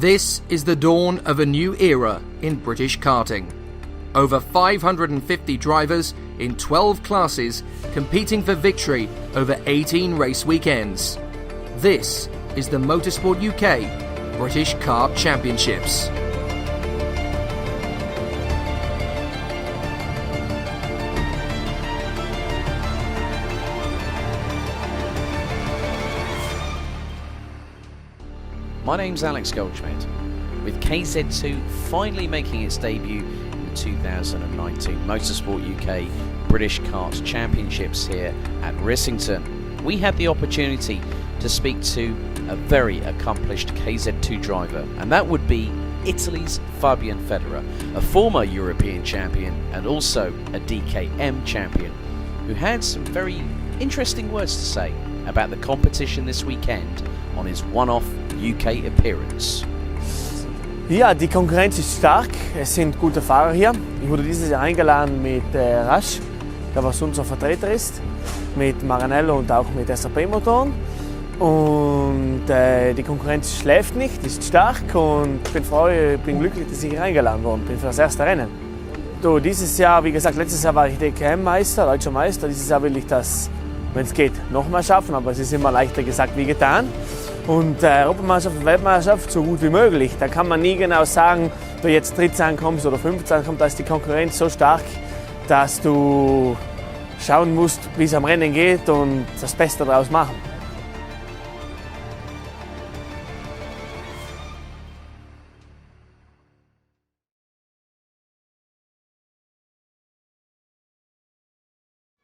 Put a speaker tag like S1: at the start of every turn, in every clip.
S1: This is the dawn of a new era in British karting. Over 550 drivers in 12 classes competing for victory over 18 race weekends. This is the Motorsport UK British Kart Championships.
S2: My name's Alex Goldschmidt, with KZ2 finally making its debut in the 2019 Motorsport UK British Kart Championships here at Rissington. We had the opportunity to speak to a very accomplished KZ2 driver, and that would be Italy's Fabian Federer, a former European champion and also a DKM champion, who had some very interesting words to say about the competition this weekend on his one-off UK appearance.
S3: Ja, die Konkurrenz ist stark, es sind gute Fahrer hier. Ich wurde dieses Jahr eingeladen mit Rasch, der was unser Vertreter ist, mit Maranello und auch mit SAP-Motoren. Und die Konkurrenz schläft nicht, ist stark und ich bin glücklich, dass ich hier eingeladen worden bin für das erste Rennen. So, dieses Jahr, wie gesagt, letztes Jahr war ich DKM-Meister, Deutscher Meister. Dieses Jahr will ich das, wenn es geht, nochmal schaffen, aber es ist immer leichter gesagt wie getan. Und Europameisterschaft und Weltmeisterschaft so gut wie möglich. Da kann man nie genau sagen, ob du jetzt 13 kommst oder 15 kommst, da ist die Konkurrenz so stark, dass du schauen musst, wie es am Rennen geht und das Beste daraus machen.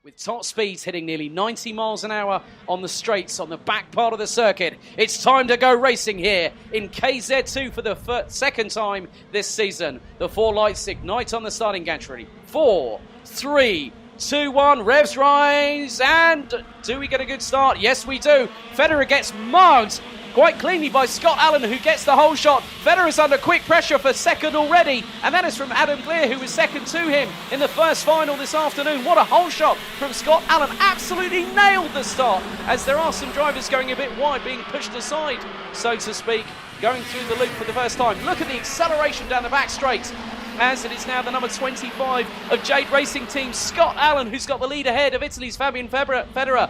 S2: With top speeds hitting nearly 90 miles an hour on the straights on the back part of the circuit. It's time to go racing here in KZ2 for the second time this season. The four lights ignite on the starting gantry. Ready? 4, 3, 2, 1, revs rise, and do we get a good start? Yes, we do. Federer gets mugged quite cleanly by Scott Allen, who gets the whole shot. Federer is under quick pressure for second already, and that is from Adam Gleer, who was second to him in the first final this afternoon. What a whole shot from Scott Allen. Absolutely nailed the start, as there are some drivers going a bit wide, being pushed aside, so to speak, going through the loop for the first time. Look at the acceleration down the back straight, as it is now the number 25 of Jade Racing Team, Scott Allen, who's got the lead ahead of Italy's Fabian Federer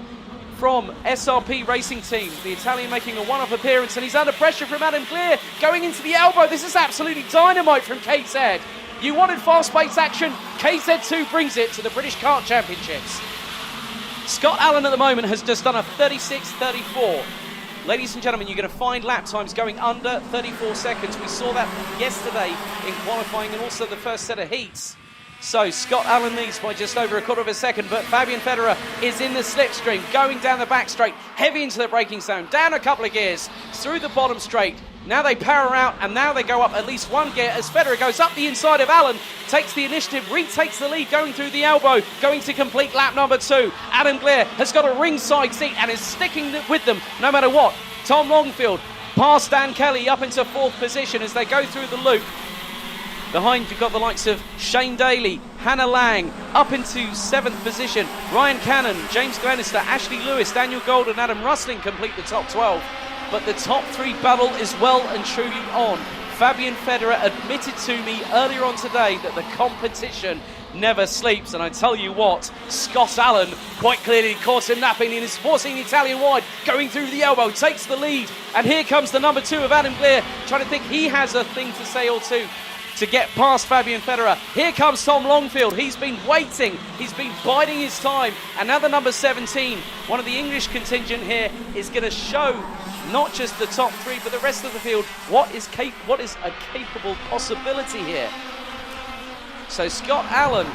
S2: from SRP Racing Team. The Italian making a one-off appearance, and he's under pressure from Adam Gleer, going into the elbow. This is absolutely dynamite from KZ. You wanted fast-paced action, KZ2 brings it to the British Kart Championships. Scott Allen at the moment has just done a 36.34. Ladies and gentlemen, you're going to find lap times going under 34 seconds. We saw that yesterday in qualifying and also the first set of heats. So Scott Allen leads by just over a quarter of a second, but Fabian Federer is in the slipstream, going down the back straight, heavy into the braking zone, down a couple of gears, through the bottom straight. Now they power out, and now they go up at least one gear as Federer goes up the inside of Allen, takes the initiative, retakes the lead, going through the elbow, going to complete lap number 2. Adam Gleer has got a ringside seat and is sticking with them no matter what. Tom Longfield past Dan Kelly up into 4th position as they go through the loop. Behind, you've got the likes of Shane Daly, Hannah Lang, up into 7th position. Ryan Cannon, James Glenister, Ashley Lewis, Daniel Gold and Adam Rustling complete the top 12. But the top 3 battle is well and truly on. Fabian Federer admitted to me earlier on today that the competition never sleeps, and I tell you what, Scott Allen quite clearly caught him napping and is forcing the Italian wide, going through the elbow, takes the lead, and here comes the number 2 of Adam Gleer, trying to think he has a thing to say or two to get past Fabian Federer. Here comes Tom Longfield. He's been waiting, he's been biding his time, and now the number 17, one of the English contingent here, is going to show not just the top 3 but the rest of the field what is a capable possibility here. So Scott Allen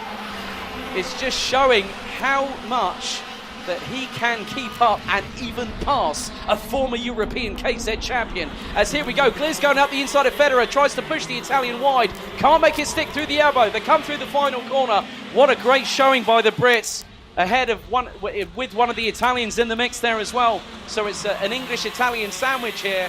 S2: is just showing how much that he can keep up and even pass a former European KZ champion. As here we go, Gleer's going out the inside of Federer, tries to push the Italian wide, can't make it stick through the elbow. They come through the final corner. What a great showing by the Brits, ahead of with one of the Italians in the mix there as well. So it's an English-Italian sandwich here.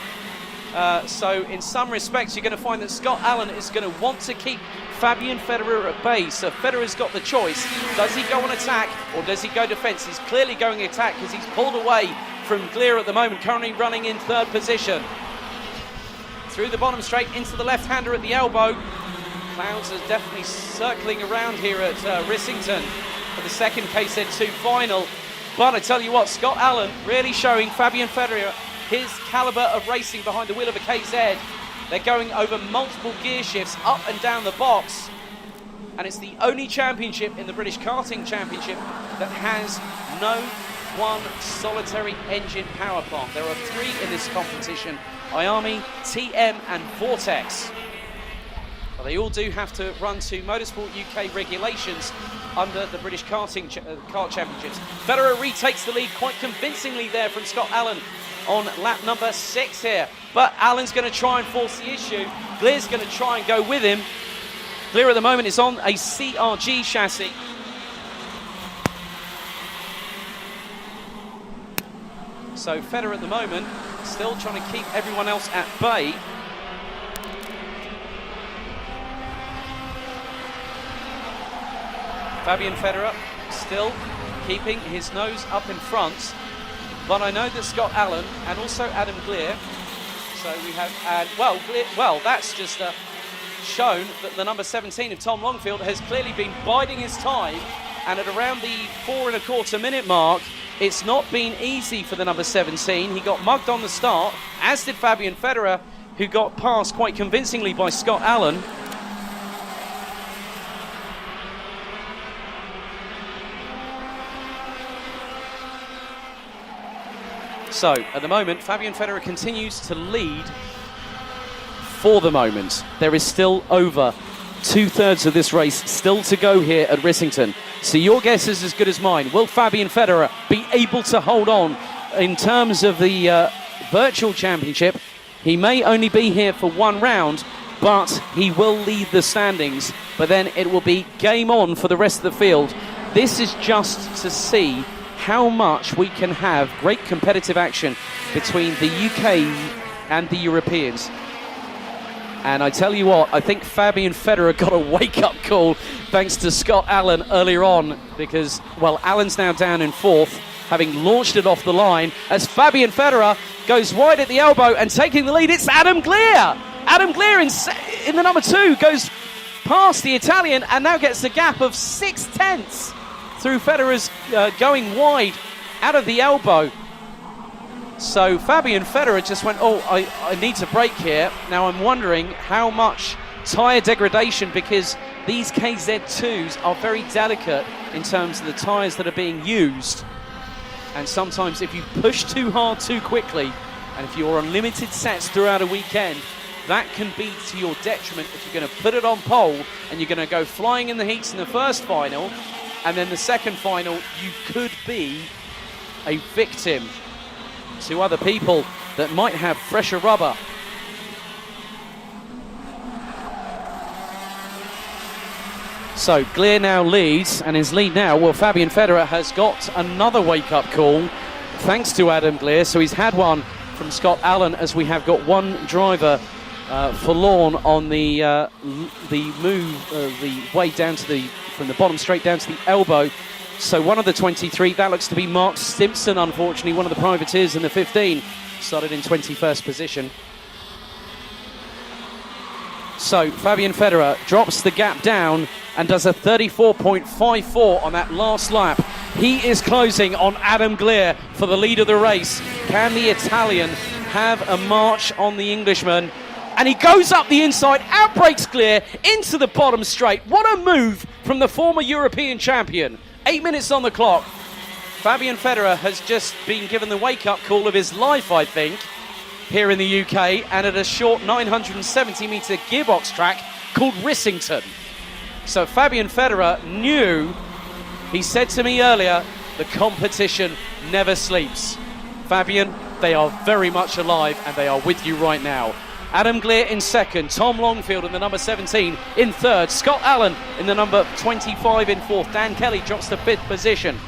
S2: So in some respects, you're going to find that Scott Allen is going to want to keep Fabian Federer at bay. So Federer's got the choice. Does he go on attack or does he go defence? He's clearly going attack because he's pulled away from Gleer at the moment, currently running in 3rd position. through the bottom straight into the left-hander at the elbow. Clouds are definitely circling around here at Rissington for the second KZ2 final. But I tell you what, Scott Allen really showing Fabian Federer his calibre of racing behind the wheel of a KZ. They're going over multiple gear shifts up and down the box. And it's the only championship in the British Karting Championship that has no one solitary engine power plant. There are 3 in this competition: IAMI, TM and Vortex. But they all do have to run to Motorsport UK regulations under the British Karting Kart Championships. Federer retakes the lead quite convincingly there from Scott Allen on lap number 6 here. But Allen's going to try and force the issue. Glear's going to try and go with him. Glear at the moment is on a CRG chassis. So Federer at the moment still trying to keep everyone else at bay. Fabian Federer still keeping his nose up in front. But I know that Scott Allen and also Adam Glear. So we have, well, that's just shown that the number 17 of Tom Longfield has clearly been biding his time, and at around the 4 1/4 minute mark, it's not been easy for the number 17. He got mugged on the start, as did Fabian Federer, who got passed quite convincingly by Scott Allen. So, at the moment, Fabian Federer continues to lead for the moment. There is still over 2/3 of this race still to go here at Rissington. So your guess is as good as mine. Will Fabian Federer be able to hold on in terms of the virtual championship? He may only be here for 1 round, but he will lead the standings. But then it will be game on for the rest of the field. This is just to see how much we can have great competitive action between the UK and the Europeans. And I tell you what, I think Fabian Federer got a wake-up call thanks to Scott Allen earlier on, because, well, Allen's now down in 4th, having launched it off the line, as Fabian Federer goes wide at the elbow and taking the lead. It's Adam Glear! Adam Glear in the number 2 goes past the Italian and now gets a gap of 6/10 through Federer's going wide out of the elbow. So Fabian Federer just went, oh, I need to brake here. Now I'm wondering how much tyre degradation, because these KZ2s are very delicate in terms of the tyres that are being used. And sometimes if you push too hard too quickly, and if you're on limited sets throughout a weekend, that can be to your detriment if you're going to put it on pole and you're going to go flying in the heats in the first final, and then the second final, you could be a victim to other people that might have fresher rubber. So Glear now leads, and his lead now, well, Fabian Federer has got another wake-up call thanks to Adam Glear. So he's had one from Scott Allen, as we have got one driver forlorn on the move, the way down to from the bottom straight down to the elbow. So one of the 23, that looks to be Mark Stimpson, unfortunately, one of the privateers in the 15, started in 21st position. So Fabian Federer drops the gap down and does a 34.54 on that last lap. He is closing on Adam Glear for the lead of the race. Can the Italian have a march on the Englishman? And he goes up the inside, outbrakes Glear into the bottom straight. What a move from the former European champion. 8 minutes on the clock. Fabian Federer has just been given the wake-up call of his life, I think, here in the UK, and at a short 970-metre gearbox track called Rissington. So Fabian Federer knew, he said to me earlier, the competition never sleeps. Fabian, they are very much alive, and they are with you right now. Adam Glear in second, Tom Longfield in the number 17 in third, Scott Allen in the number 25 in fourth, Dan Kelly drops to 5th position.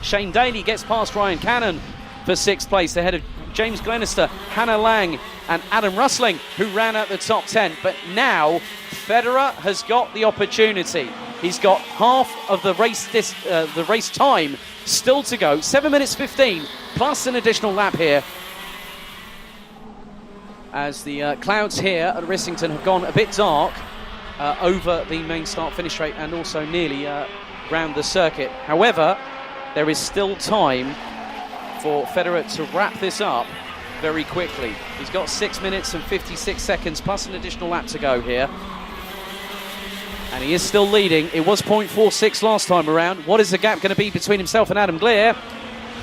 S2: Shane Daly gets past Ryan Cannon for 6th place ahead of James Glenister, Hannah Lang and Adam Rusling, who ran out the top 10. But now Federer has got the opportunity. He's got half of the race time still to go, 7 minutes 15 plus an additional lap here. as the clouds here at Rissington have gone a bit dark over the main start-finish straight and also nearly round the circuit. However, there is still time for Federer to wrap this up very quickly. He's got 6 minutes and 56 seconds plus an additional lap to go here. And he is still leading. It was 0.46 last time around. What is the gap going to be between himself and Adam Glier?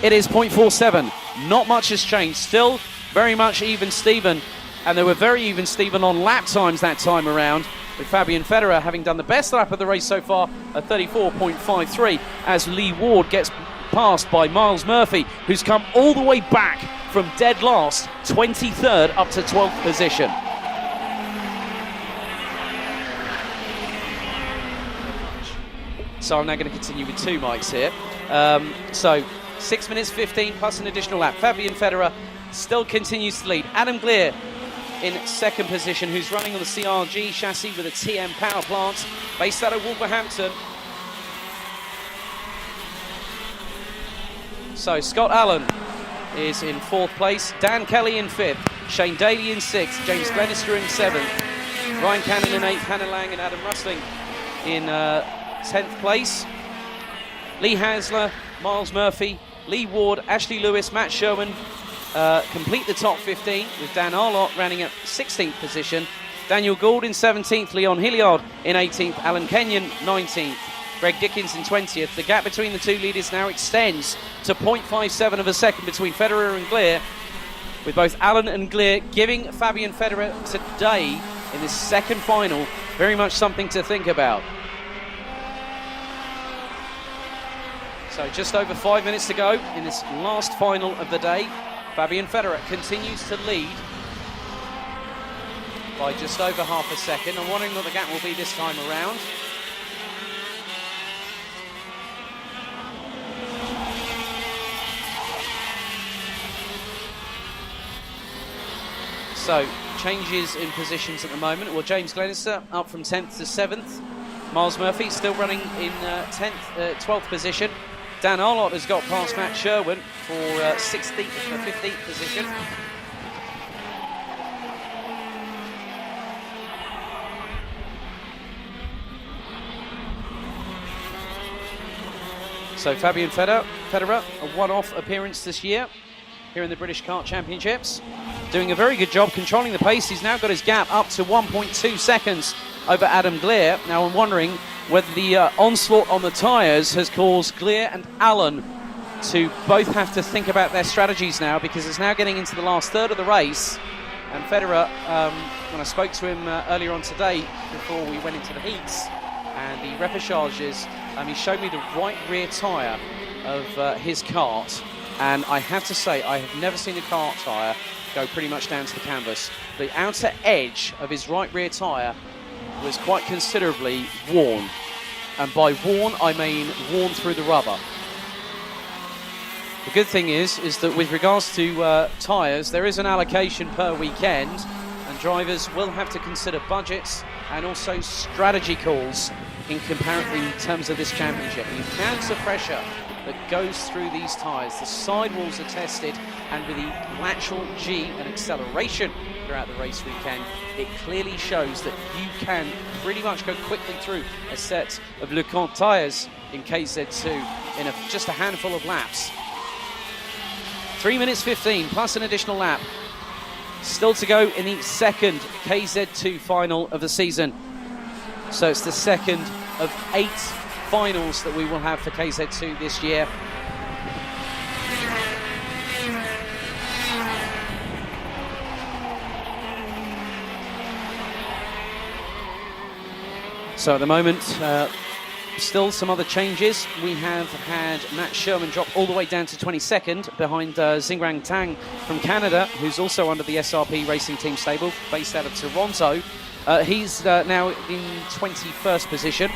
S2: It is 0.47. Not much has changed. Still very much even Steven. And they were very even Steven on lap times that time around, with Fabian Federer having done the best lap of the race so far at 34.53, as Lee Ward gets passed by Miles Murphy, who's come all the way back from dead last, 23rd up to 12th position. So I'm now going to continue with two mics here. So 6 minutes 15 plus an additional lap. Fabian Federer still continues to lead. Adam Glier in second position, who's running on the CRG chassis with a TM power plant based out of Wolverhampton. So Scott Allen is in fourth place, Dan Kelly in fifth, Shane Daly in sixth, James Glenister in seventh, Ryan Cannon in eighth, Hannah Lang and Adam Rustling in 10th place. Lee Hasler, Miles Murphy, Lee Ward, Ashley Lewis, Matt Sherwin complete the top 15, with Dan Arlott running at 16th position, Daniel Gould in 17th, Leon Hilliard in 18th, Alan Kenyon 19th, Greg Dickens in 20th. The gap between the two leaders now extends to 0.57 of a second between Federer and Glier, with both Allen and Glier giving Fabian Federer today in this second final very much something to think about. So just over 5 minutes to go in this last final of the day. Fabian Federer continues to lead by just over half a second. I'm wondering what the gap will be this time around. So, changes in positions at the moment. Well, James Glenister up from 10th to 7th. Miles Murphy still running in 12th position. Dan Arlott has got past Matt Sherwin for 15th position. So Fabian Federer, a one-off appearance this year here in the British Kart Championships, doing a very good job controlling the pace. He's now got his gap up to 1.2 seconds over Adam Glier. Now I'm wondering whether the onslaught on the tyres has caused Glier and Allen to both have to think about their strategies now, because it's now getting into the last third of the race. And Federer, when I spoke to him earlier on today, before we went into the heats and the repêchages, he showed me the right rear tyre of his kart. And I have to say, I have never seen a kart tyre go pretty much down to the canvas. The outer edge of his right rear tyre was quite considerably worn. And by worn, I mean worn through the rubber. The good thing is that with regards to tyres, there is an allocation per weekend, and drivers will have to consider budgets and also strategy calls in terms of this championship. The amount of pressure that goes through these tyres, the sidewalls are tested, and with the lateral G and acceleration throughout the race weekend, it clearly shows that you can pretty much go quickly through a set of LeConte tyres in KZ2 in just a handful of laps. 3 minutes 15 plus an additional lap still to go in the second KZ2 final of the season. So it's the second of 8 finals that we will have for KZ2 this year. So at the moment, still some other changes. We have had Matt Sherman drop all the way down to 22nd behind Xingrang Tang from Canada, who's also under the SRP Racing Team stable, based out of Toronto. He's now in 21st position.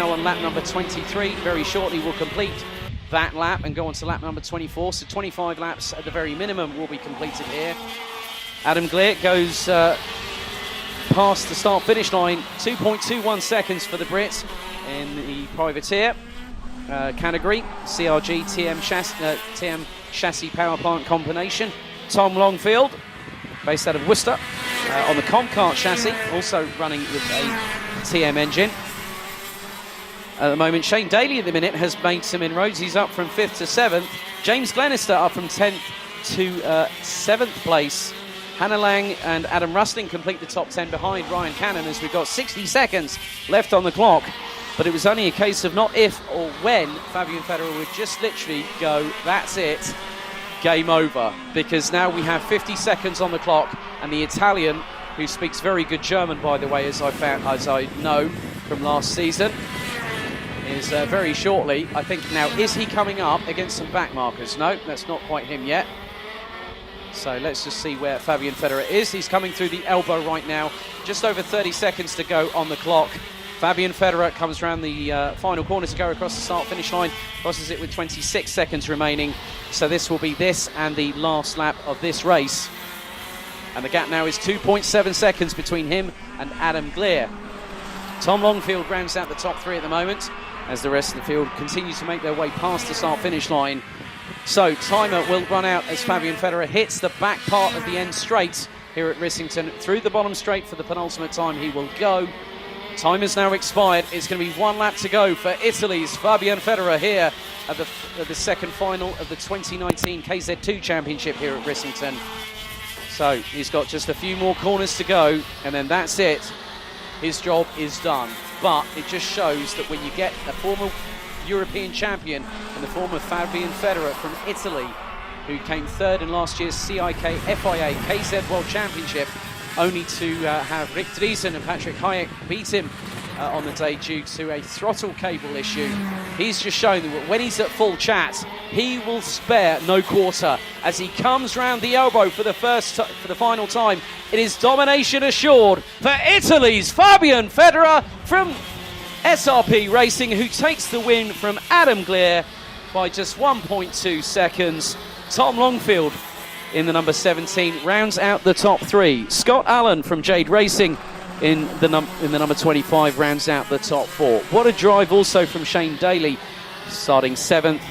S2: now on lap number 23. Very shortly we'll complete that lap and go on to lap number 24. So 25 laps at the very minimum will be completed here. Adam Glier goes past the start-finish line, 2.21 seconds for the Brit in the privateer category, CRG TM chassis power plant combination. Tom Longfield, based out of Worcester, on the Comcart chassis, also running with a TM engine. At the moment, Shane Daly at the minute has made some inroads. He's up from 5th to 7th. James Glenister up from 10th to 7th place. Hannah Lang and Adam Rustling complete the top 10 behind Ryan Cannon as we've got 60 seconds left on the clock. But it was only a case of not if or when Fabian Federer would just literally go, that's it, game over. Because now we have 50 seconds on the clock, and the Italian, who speaks very good German, by the way, as I know from last season, is very shortly, I think now, is he coming up against some back markers? No, that's not quite him yet. So let's just see where Fabian Federer is. He's coming through the elbow right now. Just over 30 seconds to go on the clock. Fabian Federer comes around the final corner to go across the start-finish line. Crosses it with 26 seconds remaining. So this will be this and the last lap of this race. And the gap now is 2.7 seconds between him and Adam Glier. Tom Longfield rounds out the top 3 at the moment, as the rest of the field continue to make their way past the start-finish line. So timer will run out as Fabian Federer hits the back part of the end straight here at Rissington. Through the bottom straight for the penultimate time he will go. Time has now expired. It's going to be 1 lap to go for Italy's Fabian Federer here at the second final of the 2019 KZ2 Championship here at Rissington. So he's got just a few more corners to go, and then that's it. His job is done. But it just shows that when you get a former European champion and the former Fabian Federer from Italy, who came 3rd in last year's CIK FIA KZ World Championship, only to have Rick Driesen and Patrick Hayek beat him on the day due to a throttle cable issue. He's just shown that when he's at full chat, he will spare no quarter. As he comes round the elbow for the final time, it is domination assured for Italy's Fabian Federer from SRP Racing, who takes the win from Adam Glier by just 1.2 seconds. Tom Longfield in the number 17 rounds out the top 3. Scott Allen from Jade Racing in the number 25 rounds out the top 4. What a drive also from Shane Daly, starting 7th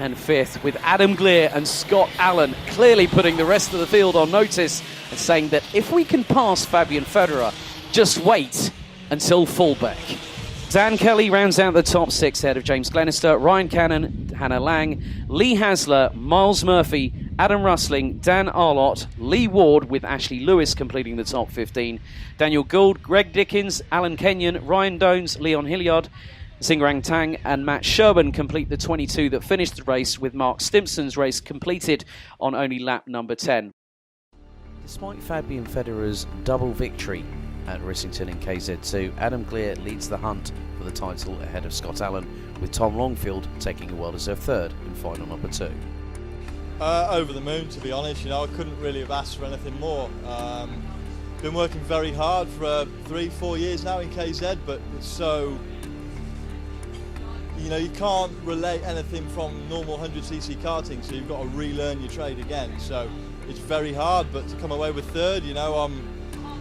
S2: and 5th, with Adam Glier and Scott Allen clearly putting the rest of the field on notice and saying that if we can pass Fabian Federer, just wait until fullback. Dan Kelly rounds out the top 6 ahead of James Glenister, Ryan Cannon, Hannah Lang, Lee Hasler, Miles Murphy, Adam Rustling, Dan Arlott, Lee Ward with Ashley Lewis completing the top 15, Daniel Gould, Greg Dickens, Alan Kenyon, Ryan Dones, Leon Hilliard, Xingrang Tang and Matt Sherburn complete the 22 that finished the race, with Mark Stimpson's race completed on only lap number 10. Despite Fabian Federer's double victory at Rissington in KZ2, Adam Glier leads the hunt for the title ahead of Scott Allen, with Tom Longfield taking a well-deserved 3rd in final number 2.
S4: Over the moon, to be honest. I couldn't really have asked for anything more. Been working very hard for 3-4 years now in KZ, but it's so, you can't relate anything from normal 100cc karting, so you've got to relearn your trade again. So it's very hard, but to come away with 3rd,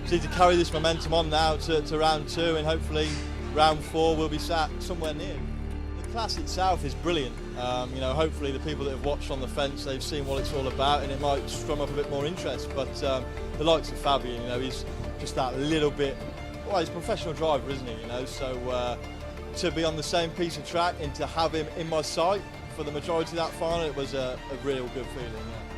S4: just need to carry this momentum on now to round 2, and hopefully round 4 will be sat somewhere near. The class itself is brilliant. Hopefully the people that have watched on the fence, they've seen what it's all about, and it might strum up a bit more interest. But the likes of Fabian, he's just that little bit. Well, he's a professional driver, isn't he? So to be on the same piece of track and to have him in my sight for the majority of that final, it was a real good feeling. Yeah.